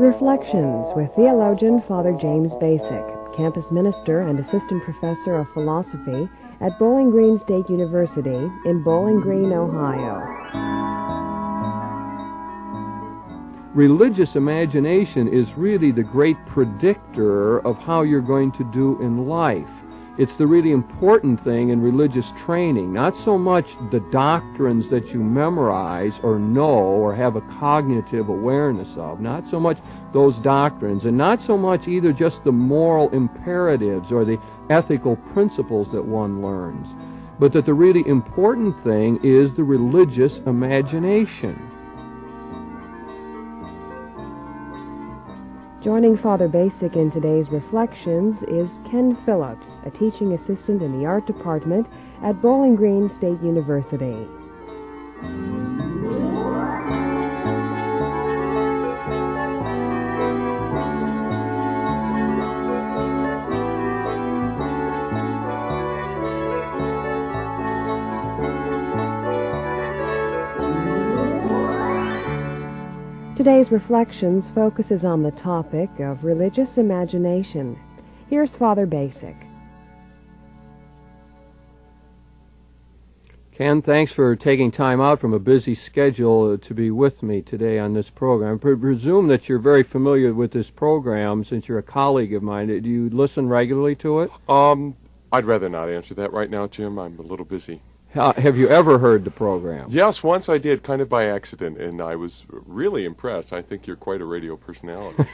Reflections with theologian Father James Bacik, campus minister and assistant professor of philosophy at Bowling Green State University in Bowling Green, Ohio. Religious imagination is really the great predictor of how you're going to do in life. It's the really important thing in religious training, not so much the doctrines that you memorize or know or have a cognitive awareness of, not so much those doctrines, and not so much either just the moral imperatives or the ethical principles that one learns, but that the really important thing is the religious imagination. Joining Father Bacik in today's Reflections is Ken Phillips, a teaching assistant in the art department at Bowling Green State University. Today's Reflections focuses on the topic of religious imagination. Here's Father Bacik. Ken, thanks for taking time out from a busy schedule to be with me today on this program. I presume that you're very familiar with this program since you're a colleague of mine. Do you listen regularly to it? I'd rather not answer that right now, Jim. I'm a little busy. Have you ever heard the program? Yes, once I did, kind of by accident, and I was really impressed. I think you're quite a radio personality.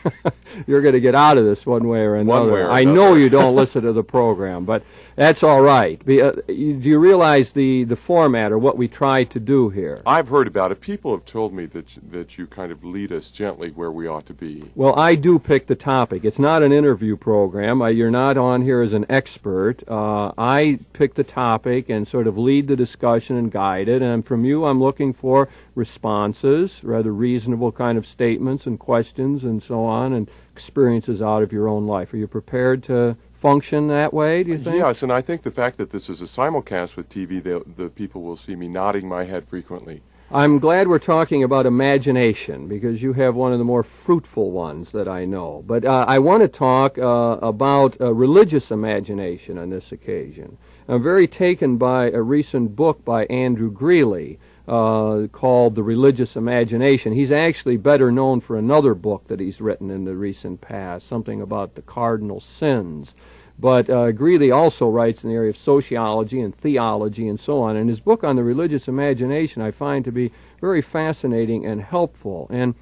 You're going to get out of this one way or another. One way or another. I know you don't listen to the program, but that's all right. Do you realize the format or what we try to do here? I've heard about it. People have told me that you kind of lead us gently where we ought to be. Well, I do pick the topic. It's not an interview program. You're not on here as an expert. I pick the topic and sort of lead the discussion and guide it, and from you I'm looking for responses, rather reasonable kind of statements and questions and so on, and experiences out of your own life. Are you prepared to function that way, do you think? Yes, and I think the fact that this is a simulcast with TV, the people will see me nodding my head frequently. I'm glad we're talking about imagination, because you have one of the more fruitful ones that I know. But I want to talk about religious imagination on this occasion. I'm very taken by a recent book by Andrew Greeley called The Religious Imagination. He's actually better known for another book that he's written in the recent past, something about the cardinal sins. But Greeley also writes in the area of sociology and theology and so on. And his book on the religious imagination I find to be very fascinating and helpful. And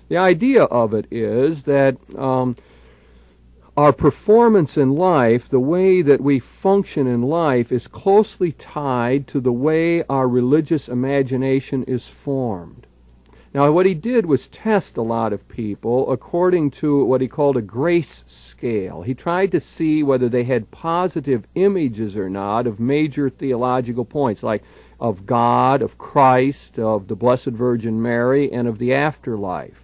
the idea of it is that our performance in life, the way that we function in life, is closely tied to the way our religious imagination is formed. Now, what he did was test a lot of people according to what he called a grace scale. He tried to see whether they had positive images or not of major theological points, like of God, of Christ, of the Blessed Virgin Mary, and of the afterlife.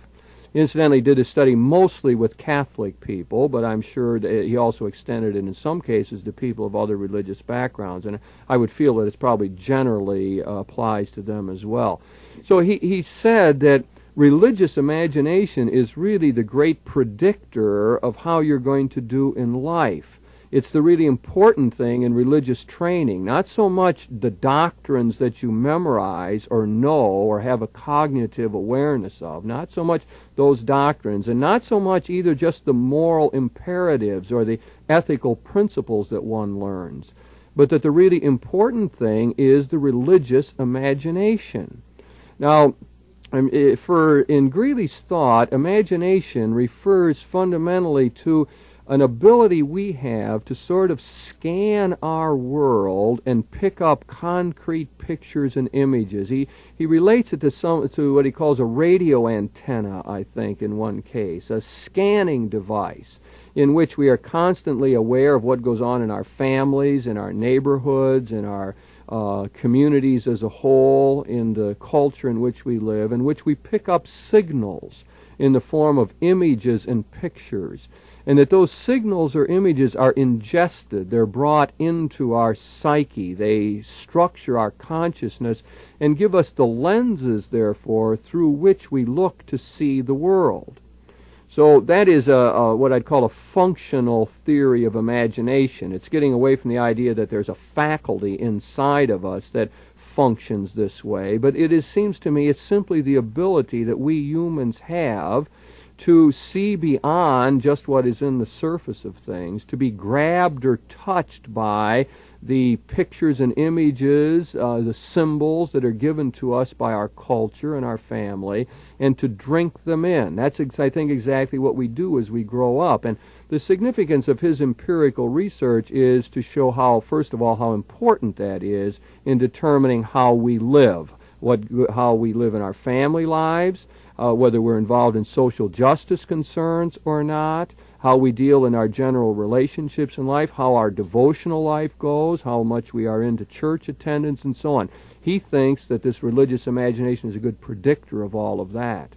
Incidentally, did a study mostly with Catholic people, but I'm sure that he also extended it in some cases to people of other religious backgrounds, and I would feel that it probably generally applies to them as well. So he said that religious imagination is really the great predictor of how you're going to do in life. It's the really important thing in religious training, not so much the doctrines that you memorize or know or have a cognitive awareness of, not so much those doctrines, and not so much either just the moral imperatives or the ethical principles that one learns, but that the really important thing is the religious imagination. Now, in Greeley's thought, imagination refers fundamentally to an ability we have to sort of scan our world and pick up concrete pictures and images. He relates it to what he calls a radio antenna, I think, in one case, a scanning device in which we are constantly aware of what goes on in our families, in our neighborhoods, in our communities as a whole, in the culture in which we live, in which we pick up signals in the form of images and pictures. And that those signals or images are ingested, they're brought into our psyche, they structure our consciousness and give us the lenses, therefore, through which we look to see the world. So that is what I'd call a functional theory of imagination. It's getting away from the idea that there's a faculty inside of us that functions this way, but seems to me it's simply the ability that we humans have to see beyond just what is in the surface of things, to be grabbed or touched by the pictures and images, the symbols that are given to us by our culture and our family, and to drink them in. That's, I think, exactly what we do as we grow up. And the significance of his empirical research is to show how, first of all, how important that is in determining how we live, how we live in our family lives, whether we're involved in social justice concerns or not, how we deal in our general relationships in life, how our devotional life goes, how much we are into church attendance, and so on. He thinks that this religious imagination is a good predictor of all of that.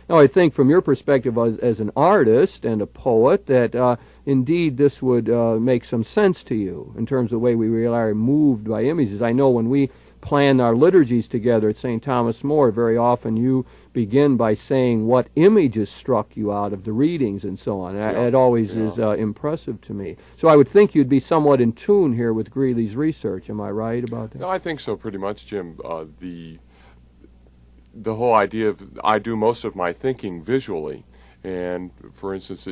Now, I think from your perspective as an artist and a poet that indeed this would make some sense to you in terms of the way we really are moved by images. I know when we plan our liturgies together at St. Thomas More, very often you begin by saying what images struck you out of the readings and so on. It always is impressive to me. So I would think you'd be somewhat in tune here with Greeley's research. Am I right about that? No, I think so pretty much, Jim. The whole idea of I do most of my thinking visually, and for instance,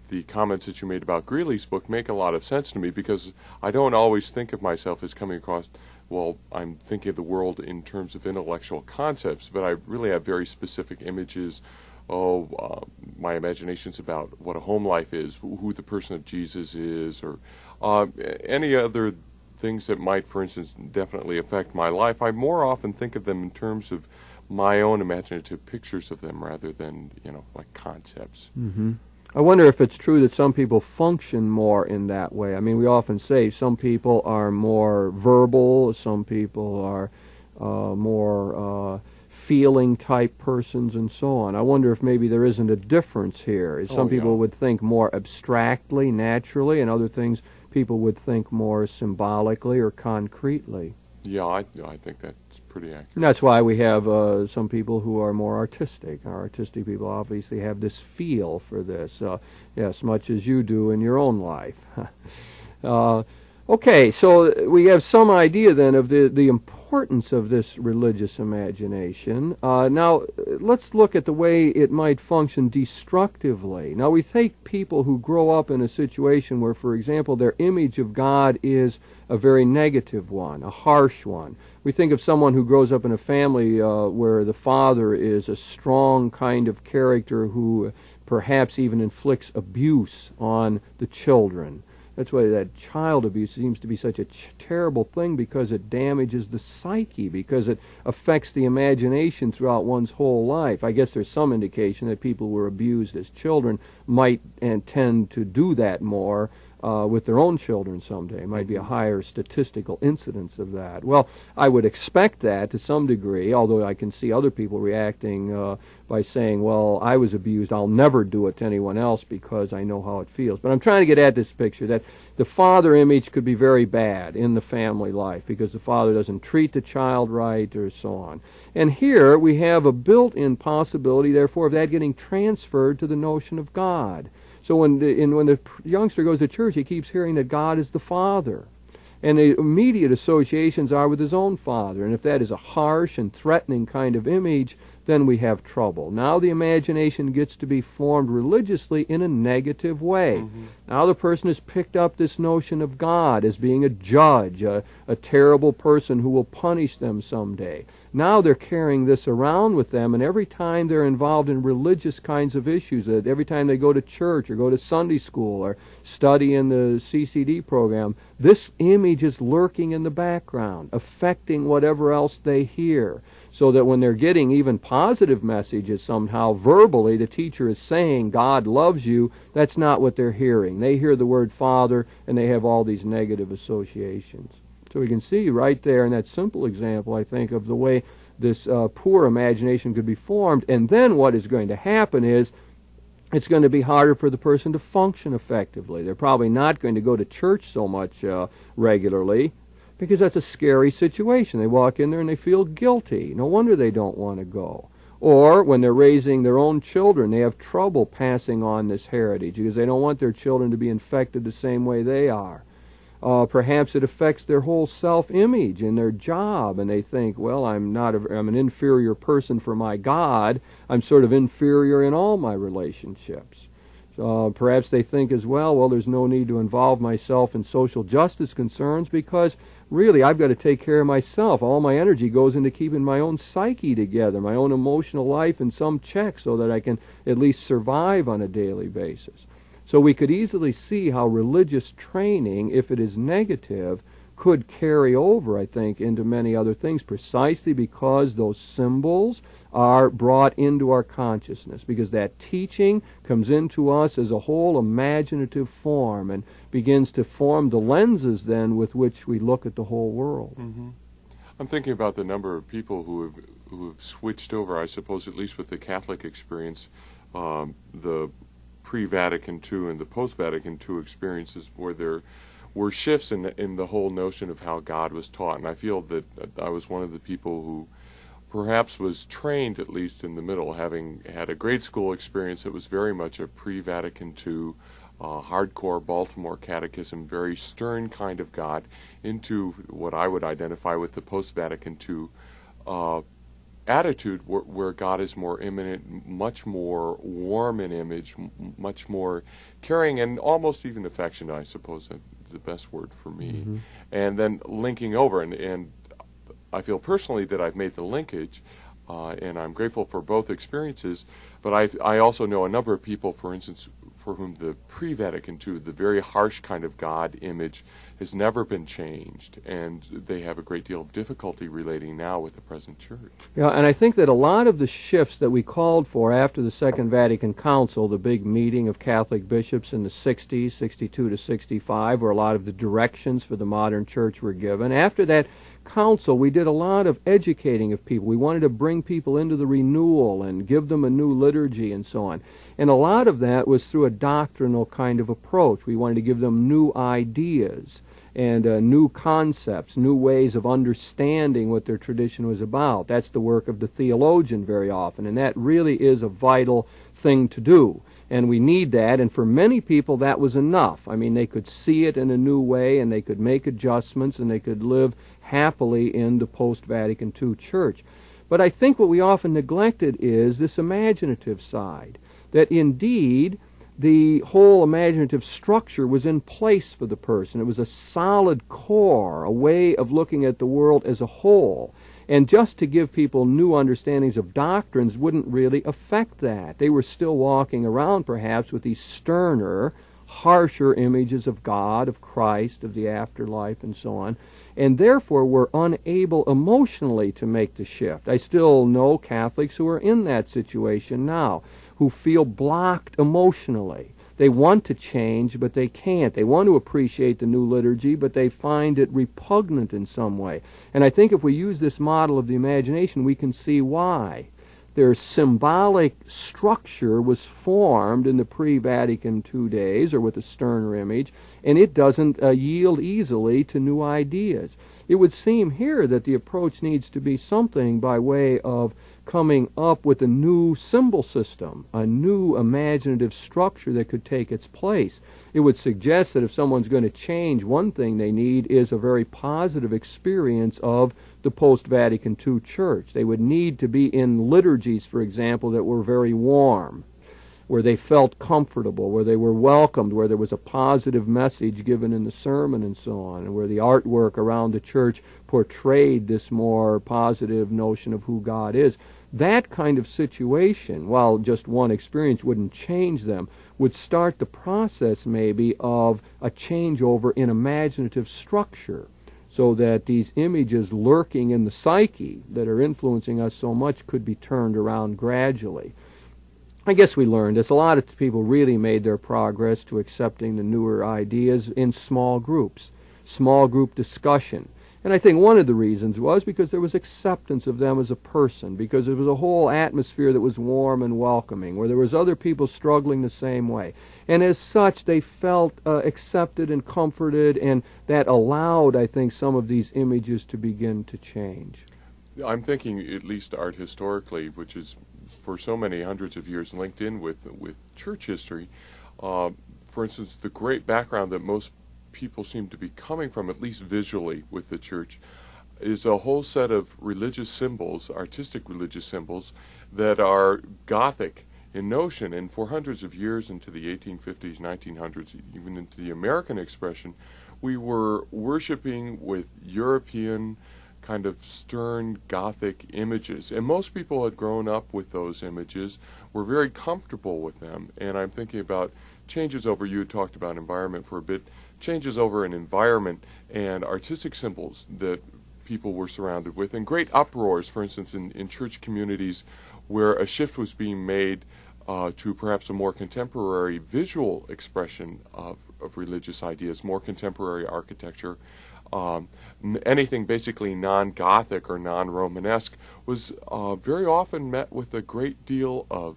the comments that you made about Greeley's book make a lot of sense to me because I don't always think of myself as coming across, well, I'm thinking of the world in terms of intellectual concepts, but I really have very specific images. My imagination's about what a home life is, who the person of Jesus is, or any other things that might, for instance, definitely affect my life. I more often think of them in terms of my own imaginative pictures of them rather than, like concepts. Mm-hmm. I wonder if it's true that some people function more in that way. I mean, we often say some people are more verbal, some people are more feeling-type persons, and so on. I wonder if maybe there isn't a difference here. Some people would think more abstractly, naturally, and other things people would think more symbolically or concretely. Yeah, I think that's pretty accurate. And that's why we have some people who are more artistic. Our artistic people obviously have this feel for this, yes, much as you do in your own life. Okay, so we have some idea then of the importance of this religious imagination. Now, let's look at the way it might function destructively. Now, we take people who grow up in a situation where, for example, their image of God is a very negative one, a harsh one. We think of someone who grows up in a family where the father is a strong kind of character who perhaps even inflicts abuse on the children. That's why that child abuse seems to be such a terrible thing, because it damages the psyche, because it affects the imagination throughout one's whole life. I guess there's some indication that people who were abused as children might tend to do that more with their own children someday. Might be a higher statistical incidence of that. Well, I would expect that to some degree, although I can see other people reacting by saying, well, I was abused, I'll never do it to anyone else because I know how it feels. But I'm trying to get at this picture that the father image could be very bad in the family life because the father doesn't treat the child right or so on. And here we have a built-in possibility, therefore, of that getting transferred to the notion of God. So when the youngster goes to church, he keeps hearing that God is the Father. And the immediate associations are with his own father. And if that is a harsh and threatening kind of image, then we have trouble. Now the imagination gets to be formed religiously in a negative way. Mm-hmm. Now the person has picked up this notion of God as being a judge, a terrible person who will punish them someday. Now they're carrying this around with them, and every time they're involved in religious kinds of issues, every time they go to church or go to Sunday school or study in the CCD program, this image is lurking in the background, affecting whatever else they hear. So that when they're getting even positive messages somehow verbally, the teacher is saying God loves you, that's not what they're hearing. They hear the word Father, and they have all these negative associations. So we can see right there in that simple example, I think, of the way this poor imagination could be formed. And then what is going to happen is it's going to be harder for the person to function effectively. They're probably not going to go to church so much regularly, because that's a scary situation. They walk in there and they feel guilty. No wonder they don't want to go. Or when they're raising their own children, they have trouble passing on this heritage because they don't want their children to be infected the same way they are. Perhaps it affects their whole self-image in their job, and they think, well, I'm an inferior person for my God. I'm sort of inferior in all my relationships. Perhaps they think as well, there's no need to involve myself in social justice concerns because really I've got to take care of myself. All my energy goes into keeping my own psyche together, my own emotional life in some check so that I can at least survive on a daily basis. So we could easily see how religious training, if it is negative, could carry over, I think, into many other things precisely because those symbols are brought into our consciousness, because that teaching comes into us as a whole imaginative form and begins to form the lenses then with which we look at the whole world. Mm-hmm. I'm thinking about the number of people who have switched over, I suppose, at least with the Catholic experience, the pre-Vatican II and the post-Vatican II experiences where there were shifts in the whole notion of how God was taught. And I feel that I was one of the people who perhaps was trained, at least in the middle, having had a grade school experience that was very much a pre-Vatican II, hardcore Baltimore catechism, very stern kind of God, into what I would identify with the post-Vatican II attitude where God is more immanent, much more warm in image, much more caring, and almost even affectionate, I suppose that's the best word for me. Mm-hmm. And then linking over, and I feel personally that I've made the linkage, and I'm grateful for both experiences, but I also know a number of people, for instance, for whom the pre-Vatican II, the very harsh kind of God image, has never been changed, and they have a great deal of difficulty relating now with the present church. Yeah, and I think that a lot of the shifts that we called for after the Second Vatican Council, the big meeting of Catholic bishops in the 60s, 62 to 65, where a lot of the directions for the modern church were given, after that council, we did a lot of educating of people. We wanted to bring people into the renewal and give them a new liturgy and so on. And a lot of that was through a doctrinal kind of approach. We wanted to give them new ideas and new concepts, new ways of understanding what their tradition was about. That's the work of the theologian very often, and that really is a vital thing to do. And we need that, and for many people that was enough. I mean, they could see it in a new way, and they could make adjustments, and they could live happily in the post-Vatican II church. But I think what we often neglected is this imaginative side, that indeed the whole imaginative structure was in place for the person. It was a solid core, a way of looking at the world as a whole. And just to give people new understandings of doctrines wouldn't really affect that. They were still walking around perhaps with these sterner, harsher images of God, of Christ, of the afterlife, and so on, and therefore were unable emotionally to make the shift. I still know Catholics who are in that situation now, who feel blocked emotionally. They want to change, but they can't. They want to appreciate the new liturgy, but they find it repugnant in some way. And I think if we use this model of the imagination, we can see why. Their symbolic structure was formed in the pre-Vatican II days, or with a sterner image, and it doesn't yield easily to new ideas. It would seem here that the approach needs to be something by way of coming up with a new symbol system, a new imaginative structure that could take its place. It would suggest that if someone's going to change, one thing they need is a very positive experience of the post-Vatican II church. They would need to be in liturgies, for example, that were very warm, where they felt comfortable, where they were welcomed, where there was a positive message given in the sermon and so on, and where the artwork around the church portrayed this more positive notion of who God is. That kind of situation, while just one experience wouldn't change them, would start the process maybe of a changeover in imaginative structure, so that these images lurking in the psyche that are influencing us so much could be turned around gradually. I guess we learned this. A lot of people really made their progress to accepting the newer ideas in small groups, small group discussion. And I think one of the reasons was because there was acceptance of them as a person, because there was a whole atmosphere that was warm and welcoming, where there was other people struggling the same way. And as such, they felt accepted and comforted, and that allowed, I think, some of these images to begin to change. I'm thinking at least art historically, which is for so many hundreds of years linked in with church history. For instance, the great background that most people seem to be coming from, at least visually, with the church, is a whole set of religious symbols, artistic religious symbols, that are Gothic in notion. And for hundreds of years, into the 1850s, 1900s, even into the American expression, we were worshiping with European kind of stern Gothic images. And most people had grown up with those images, were very comfortable with them. And I'm thinking about changes over, you had talked about environment for a bit, changes over an environment and artistic symbols that people were surrounded with, and great uproars, for instance, in church communities where a shift was being made to perhaps a more contemporary visual expression of religious ideas, more contemporary architecture. Anything basically non-Gothic or non-Romanesque was very often met with a great deal of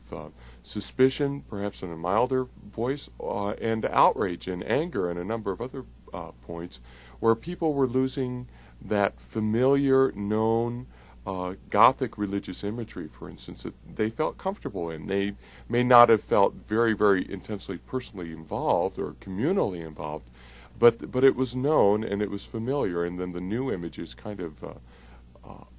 suspicion, perhaps in a milder voice, and outrage and anger and a number of other points, where people were losing that familiar, known Gothic religious imagery, for instance, that they felt comfortable in. They may not have felt very, very intensely personally involved or communally involved, but it was known and it was familiar, and then the new images kind of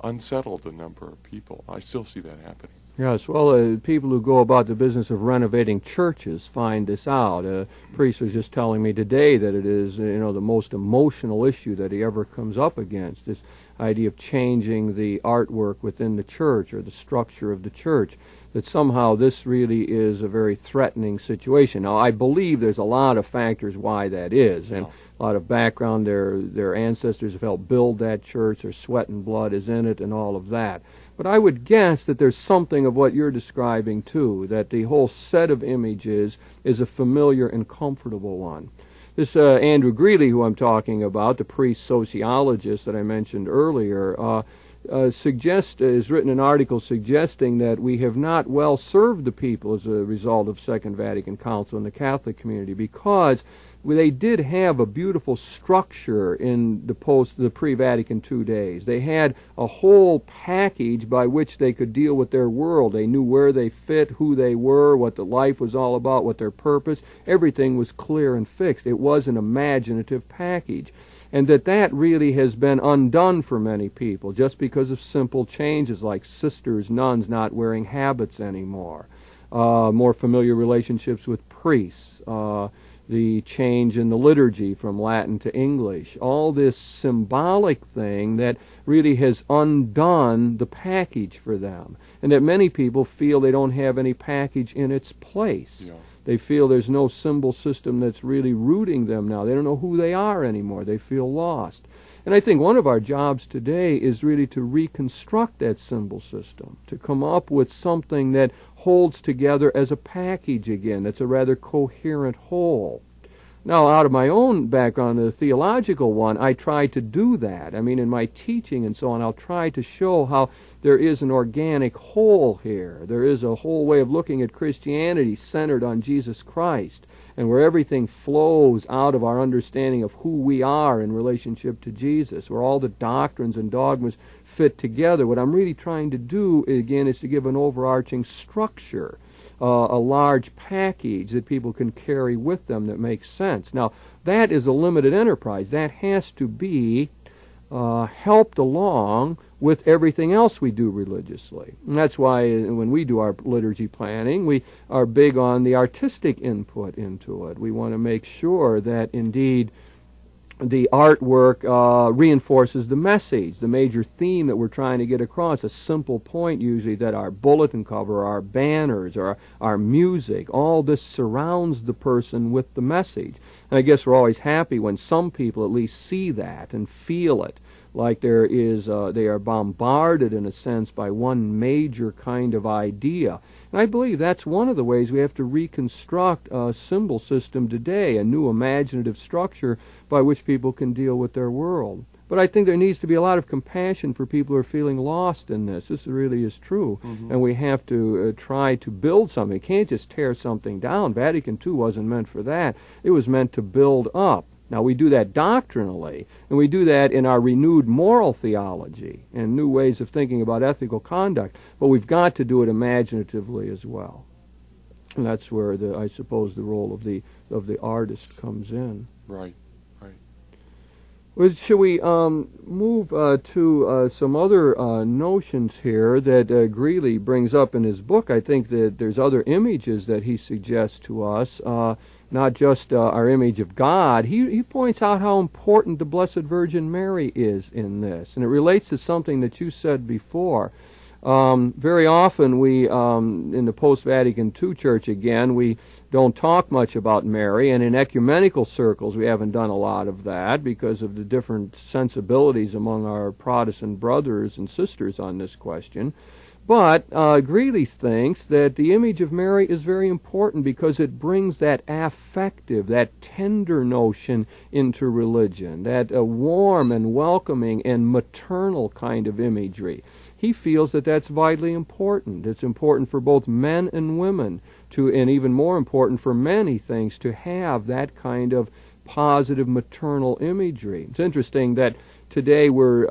unsettled a number of people. I still see that happening. Yes, well, people who go about the business of renovating churches find this out. A priest was just telling me today that it is, the most emotional issue that he ever comes up against, this idea of changing the artwork within the church or the structure of the church, that somehow this really is a very threatening situation. Now, I believe there's a lot of factors why that is, and a lot of background. Their ancestors have helped build that church, their sweat and blood is in it, and all of that. But I would guess that there's something of what you're describing, too, that the whole set of images is a familiar and comfortable one. This Andrew Greeley, who I'm talking about, the priest sociologist that I mentioned earlier, has written an article suggesting that we have not well served the people as a result of Second Vatican Council in the Catholic community, because they did have a beautiful structure in the pre-Vatican II days. They had a whole package by which they could deal with their world. They knew where they fit, who they were, what the life was all about, what their purpose. Everything was clear and fixed. It was an imaginative package. And that really has been undone for many people just because of simple changes like sisters, nuns not wearing habits anymore, more familiar relationships with priests, the change in the liturgy from Latin to English, all this symbolic thing that really has undone the package for them, and that many people feel they don't have any package in its place. Yeah. They feel there's no symbol system that's really rooting them now. They don't know who they are anymore. They feel lost. And I think one of our jobs today is really to reconstruct that symbol system, to come up with something that holds together as a package again, that's a rather coherent whole. Now, out of my own background, the theological one, I try to do that. I mean, in my teaching and so on, I'll try to show how there is an organic whole here. There is a whole way of looking at Christianity centered on Jesus Christ, and where everything flows out of our understanding of who we are in relationship to Jesus, where all the doctrines and dogmas fit together. What I'm really trying to do, again, is to give an overarching structure, a large package that people can carry with them that makes sense. Now, that is a limited enterprise. That has to be helped along with everything else we do religiously. And that's why when we do our liturgy planning, we are big on the artistic input into it. We want to make sure that indeed the artwork reinforces the message, the major theme that we're trying to get across, a simple point usually, that our bulletin cover, our banners, or our music, all this surrounds the person with the message. And I guess we're always happy when some people at least see that and feel it, like they are bombarded in a sense by one major kind of idea. And I believe that's one of the ways we have to reconstruct a symbol system today, a new imaginative structure by which people can deal with their world. But I think there needs to be a lot of compassion for people who are feeling lost in this. This really is true. Mm-hmm. And we have to try to build something. You can't just tear something down. Vatican II wasn't meant for that. It was meant to build up. Now, we do that doctrinally, and we do that in our renewed moral theology and new ways of thinking about ethical conduct, but we've got to do it imaginatively as well. And that's where, I suppose, the role of the artist comes in. Right, right. Well, shall we move to some other notions here that Greeley brings up in his book? I think that there's other images that he suggests to us, not just our image of God. He points out how important the Blessed Virgin Mary is in this, and it relates to something that you said before. Very often we, in the post-Vatican II Church again, we don't talk much about Mary, and in ecumenical circles we haven't done a lot of that because of the different sensibilities among our Protestant brothers and sisters on this question. But Greeley thinks that the image of Mary is very important because it brings that affective, that tender notion into religion, that warm and welcoming and maternal kind of imagery. He feels that that's vitally important. It's important for both men and women and even more important for men, he thinks, to have that kind of positive maternal imagery. It's interesting that today we're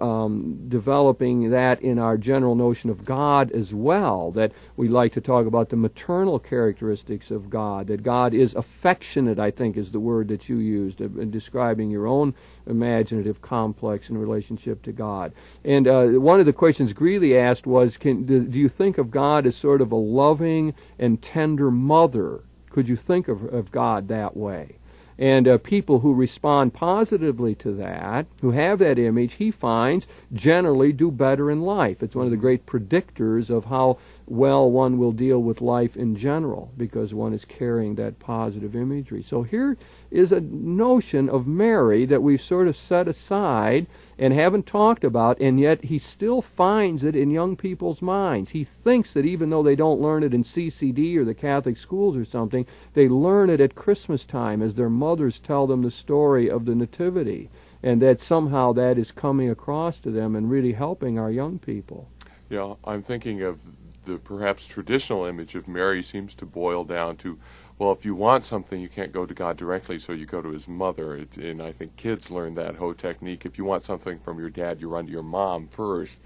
developing that in our general notion of God as well, that we like to talk about the maternal characteristics of God, that God is affectionate, I think is the word that you used in describing your own imaginative complex in relationship to God. And one of the questions Greeley asked was, do you think of God as sort of a loving and tender mother? Could you think of God that way? And people who respond positively to that, who have that image, he finds generally do better in life. It's one of the great predictors of how well one will deal with life in general, because one is carrying that positive imagery. So here is a notion of Mary that we've sort of set aside and haven't talked about, and yet he still finds it in young people's minds. He thinks that even though they don't learn it in CCD or the Catholic schools or something, they learn it at Christmas time as their mothers tell them the story of the Nativity, and that somehow that is coming across to them and really helping our young people. Yeah, I'm thinking of the perhaps traditional image of Mary seems to boil down to, well, if you want something, you can't go to God directly, so you go to his mother. And I think kids learn that whole technique. If you want something from your dad, you run to your mom first.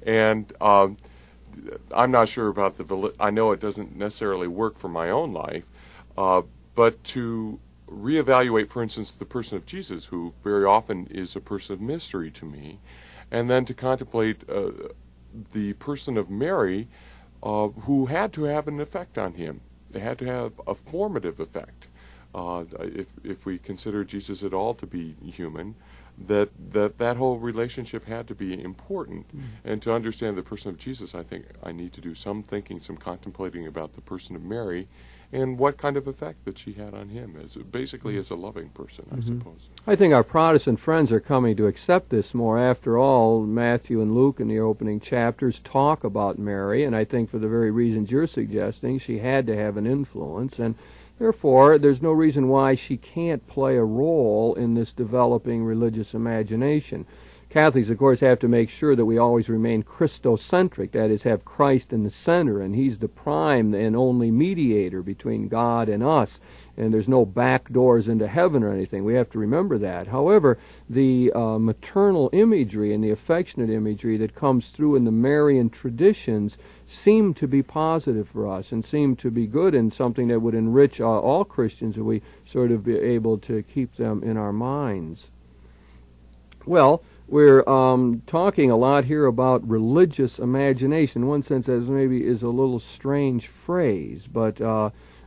And I'm not sure about I know it doesn't necessarily work for my own life, but to reevaluate, for instance, the person of Jesus, who very often is a person of mystery to me, and then to contemplate the person of Mary, who had to have an effect on him. It had to have a formative effect. If we consider Jesus at all to be human, that whole relationship had to be important. And to understand the person of Jesus, I think I need to do some thinking, some contemplating about the person of Mary, and what kind of effect that she had on him, basically as a loving person, I suppose. I think our Protestant friends are coming to accept this more. After all, Matthew and Luke in the opening chapters talk about Mary, and I think for the very reasons you're suggesting, she had to have an influence, and therefore there's no reason why she can't play a role in this developing religious imagination. Catholics, of course, have to make sure that we always remain Christocentric, that is, have Christ in the center, and he's the prime and only mediator between God and us, and there's no back doors into heaven or anything. We have to remember that. However, the maternal imagery and the affectionate imagery that comes through in the Marian traditions seem to be positive for us and seem to be good and something that would enrich all Christians if we sort of be able to keep them in our minds. Well, we're talking a lot here about religious imagination. In one sense, that maybe is a little strange phrase, but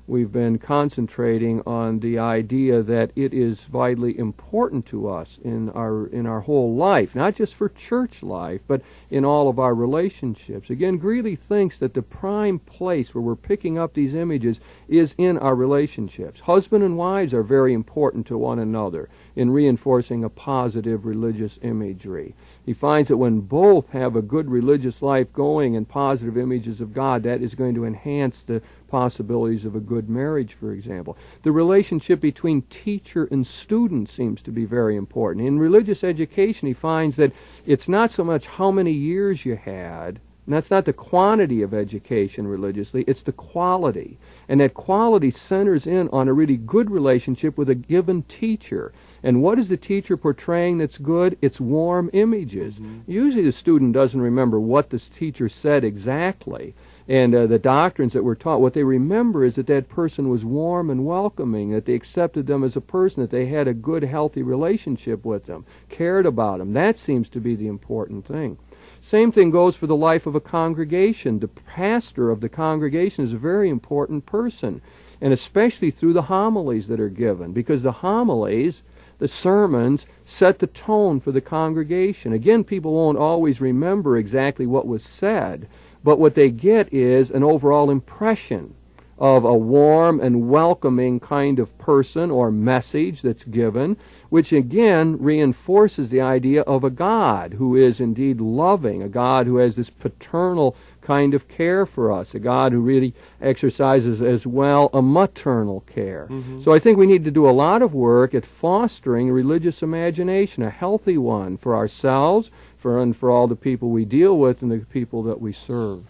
we've been concentrating on the idea that it is vitally important to us in our whole life, not just for church life, but in all of our relationships. Again, Greeley thinks that the prime place where we're picking up these images is in our relationships. Husband and wives are very important to one another in reinforcing a positive religious imagery. He finds that when both have a good religious life going and positive images of God, that is going to enhance the possibilities of a good marriage, for example. The relationship between teacher and student seems to be very important. In religious education, he finds that it's not so much how many years you had, and that's not the quantity of education religiously, it's the quality. And that quality centers in on a really good relationship with a given teacher. And what is the teacher portraying that's good? It's warm images. Usually the student doesn't remember what the teacher said exactly. And the doctrines that were taught, what they remember is that that person was warm and welcoming, that they accepted them as a person, that they had a good, healthy relationship with them, cared about them. That seems to be the important thing. Same thing goes for the life of a congregation. The pastor of the congregation is a very important person, and especially through the homilies that are given, because the homilies, the sermons, set the tone for the congregation. Again, people won't always remember exactly what was said, but what they get is an overall impression of a warm and welcoming kind of person or message that's given, which again reinforces the idea of a God who is indeed loving, a God who has this paternal kind of care for us, a God who really exercises as well a maternal care. So I think we need to do a lot of work at fostering a religious imagination, a healthy one for ourselves, and for all the people we deal with and the people that we serve.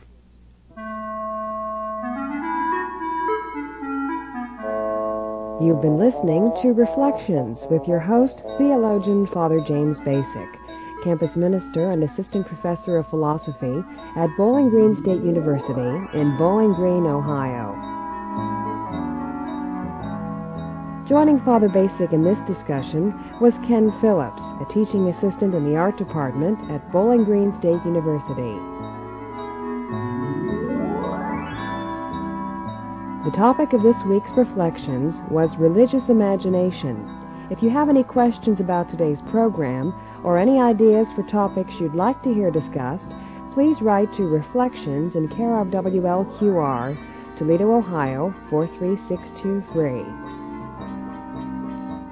You've been listening to Reflections with your host, theologian Father James Bacik, campus minister and assistant professor of philosophy at Bowling Green State University in Bowling Green, Ohio. Joining Father Bacik in this discussion was Ken Phillips, a teaching assistant in the art department at Bowling Green State University. The topic of this week's Reflections was religious imagination. If you have any questions about today's program or any ideas for topics you'd like to hear discussed, please write to Reflections in care of WLQR, Toledo, Ohio 43623.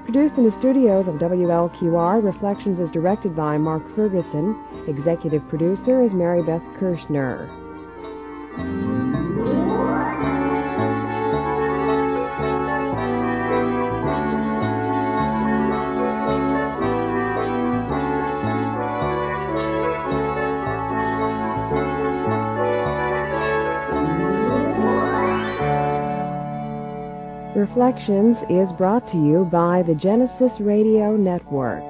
Produced in the studios of WLQR, Reflections is directed by Mark Ferguson. Executive producer is Mary Beth Kirchner. Reflections is brought to you by the Genesis Radio Network.